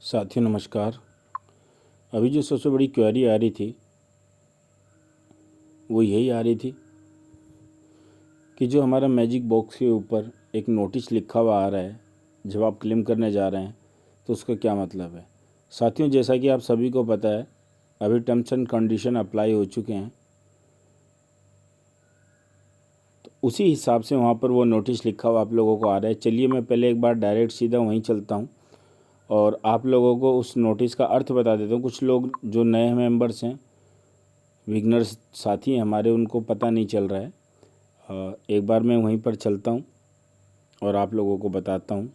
साथियों नमस्कार। अभी जो सबसे बड़ी क्वेरी आ रही थी वो यही आ रही थी कि जो हमारा मैजिक बॉक्स के ऊपर एक नोटिस लिखा हुआ आ रहा है जब आप क्लेम करने जा रहे हैं तो उसका क्या मतलब है। साथियों, जैसा कि आप सभी को पता है, अभी टर्म्स एंड कंडीशन अप्लाई हो चुके हैं, तो उसी हिसाब से वहाँ पर वो नोटिस लिखा हुआ आप लोगों को आ रहा है। चलिए मैं पहले एक बार डायरेक्ट सीधा वहीं चलता हूँ और आप लोगों को उस नोटिस का अर्थ बता देता हूँ। कुछ लोग जो नए मेंबर्स हैं, बिगनर्स साथी हैं हमारे, उनको पता नहीं चल रहा है। एक बार मैं वहीं पर चलता हूँ और आप लोगों को बताता हूँ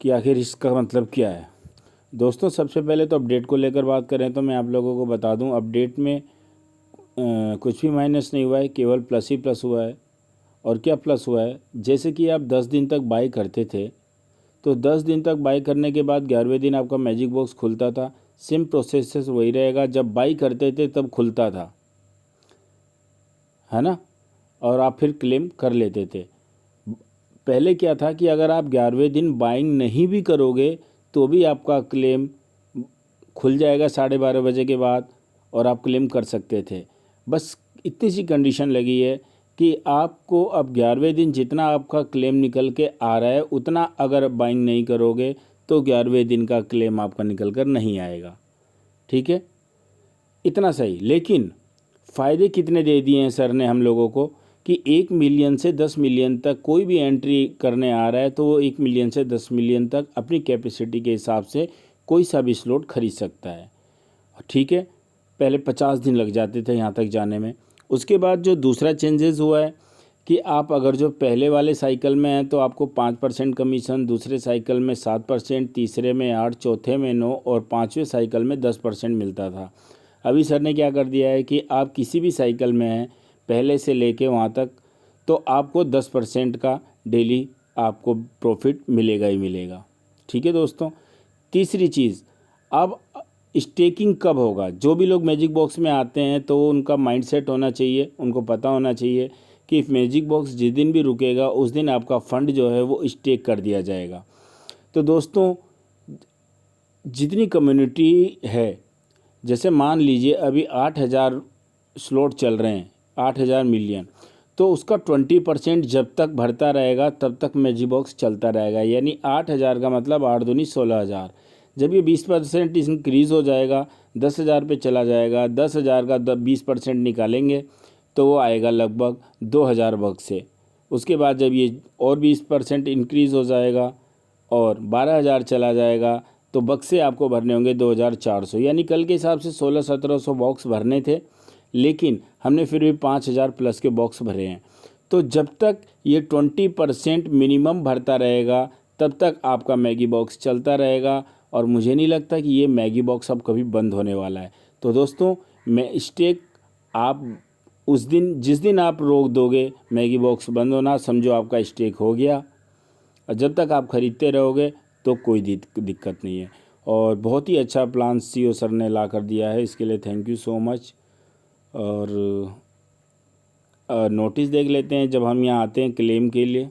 कि आखिर इसका मतलब क्या है। दोस्तों, सबसे पहले तो अपडेट को लेकर बात करें तो मैं आप लोगों को बता दूँ, अपडेट में कुछ भी माइनस नहीं हुआ है, केवल प्लस ही प्लस हुआ है। और क्या प्लस हुआ है, जैसे कि आप 10 दिन तक बाई करते थे तो 10 दिन तक बाई करने के बाद 11वें दिन आपका मैजिक बॉक्स खुलता था। सेम प्रोसेस वही रहेगा, जब बाई करते थे तब खुलता था, है ना, और आप फिर क्लेम कर लेते थे। पहले क्या था कि अगर आप 11वें दिन बाइंग नहीं भी करोगे तो भी आपका क्लेम खुल जाएगा 12:30 बजे के बाद और आप क्लेम कर सकते थे। बस इतनी सी कंडीशन लगी है कि आपको अब 11वें दिन जितना आपका क्लेम निकल के आ रहा है उतना अगर बाइंग नहीं करोगे तो 11वें दिन का क्लेम आपका निकल कर नहीं आएगा। ठीक है, इतना सही। लेकिन फ़ायदे कितने दे दिए हैं सर ने हम लोगों को कि 1 मिलियन से 10 मिलियन तक कोई भी एंट्री करने आ रहा है तो वो 1 मिलियन से 10 मिलियन तक अपनी कैपेसिटी के हिसाब से कोई सा भी स्लॉट खरीद सकता है। ठीक है, पहले 50 दिन लग जाते थे यहाँ तक जाने में। उसके बाद जो दूसरा चेंजेस हुआ है कि आप अगर जो पहले वाले साइकिल में हैं तो आपको 5% कमीशन, दूसरे साइकिल में 7%, तीसरे में 8, चौथे में 9 और पाँचवें साइकिल में 10% मिलता था। अभी सर ने क्या कर दिया है कि आप किसी भी साइकिल में हैं पहले से लेके वहाँ तक तो आपको 10% का डेली आपको प्रॉफिट मिलेगा ही मिलेगा। ठीक है दोस्तों, तीसरी चीज़, अब स्टेकिंग कब होगा। जो भी लोग मैजिक बॉक्स में आते हैं तो उनका माइंडसेट होना चाहिए, उनको पता होना चाहिए कि मैजिक बॉक्स जिस दिन भी रुकेगा उस दिन आपका फ़ंड जो है वो स्टेक कर दिया जाएगा। तो दोस्तों, जितनी कम्युनिटी है, जैसे मान लीजिए अभी 8,000 स्लॉट चल रहे हैं, 8,000 मिलियन, तो उसका 20% जब तक भरता रहेगा तब तक मैजिक बॉक्स चलता रहेगा। यानी 8,000 का मतलब 8 दूनी 16,000। जब ये 20% इंक्रीज़ हो जाएगा, 10,000 पे चला जाएगा, 10,000 का 20% निकालेंगे तो वो आएगा लगभग 2,000 बग से। उसके बाद जब ये और 20% इंक्रीज़ हो जाएगा और 12,000 चला जाएगा तो बक्से आपको भरने होंगे 2,400। यानी कल के हिसाब से 1600-1700 बॉक्स भरने थे, लेकिन हमने फिर भी 5,000 प्लस के बॉक्स भरे हैं। तो जब तक ये 20% मिनिमम भरता रहेगा तब तक आपका मैगी बॉक्स चलता रहेगा और मुझे नहीं लगता कि ये मैगी बॉक्स अब कभी बंद होने वाला है। तो दोस्तों, मैं स्टेक आप उस दिन जिस दिन आप रोक दोगे मैगी बॉक्स बंद होना, समझो आपका स्टेक हो गया। और जब तक आप ख़रीदते रहोगे तो कोई दिक्कत नहीं है। और बहुत ही अच्छा प्लान सीईओ सर ने ला कर दिया है, इसके लिए थैंक यू सो मच। और नोटिस देख लेते हैं जब हम यहाँ आते हैं क्लेम के लिए।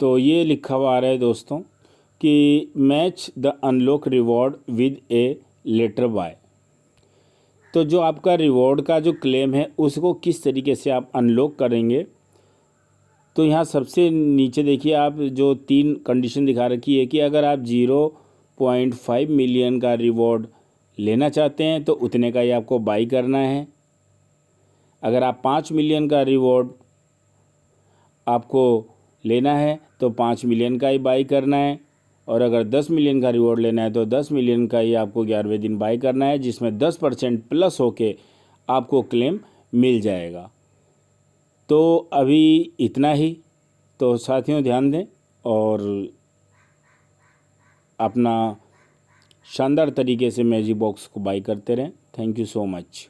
तो ये लिखा हुआ आ रहा है दोस्तों कि match the unlock reward with a letter by. तो जो आपका रिवॉर्ड का जो क्लेम है उसको किस तरीके से आप अनलॉक करेंगे, तो यहाँ सबसे नीचे देखिए आप जो 3 कंडीशन दिखा रखी है कि अगर आप 0.5 मिलियन का रिवॉर्ड लेना चाहते हैं तो उतने का ही आपको बाई करना है। अगर आप 5 मिलियन का रिवॉर्ड आपको लेना है तो 5 मिलियन का ही बाई करना है। और अगर 10 मिलियन का रिवॉर्ड लेना है तो 10 मिलियन का ही आपको 11वें दिन बाई करना है, जिसमें 10% प्लस होके आपको क्लेम मिल जाएगा। तो अभी इतना ही। तो साथियों ध्यान दें और अपना शानदार तरीके से मैजिक बॉक्स को बाई करते रहें। Thank you so much.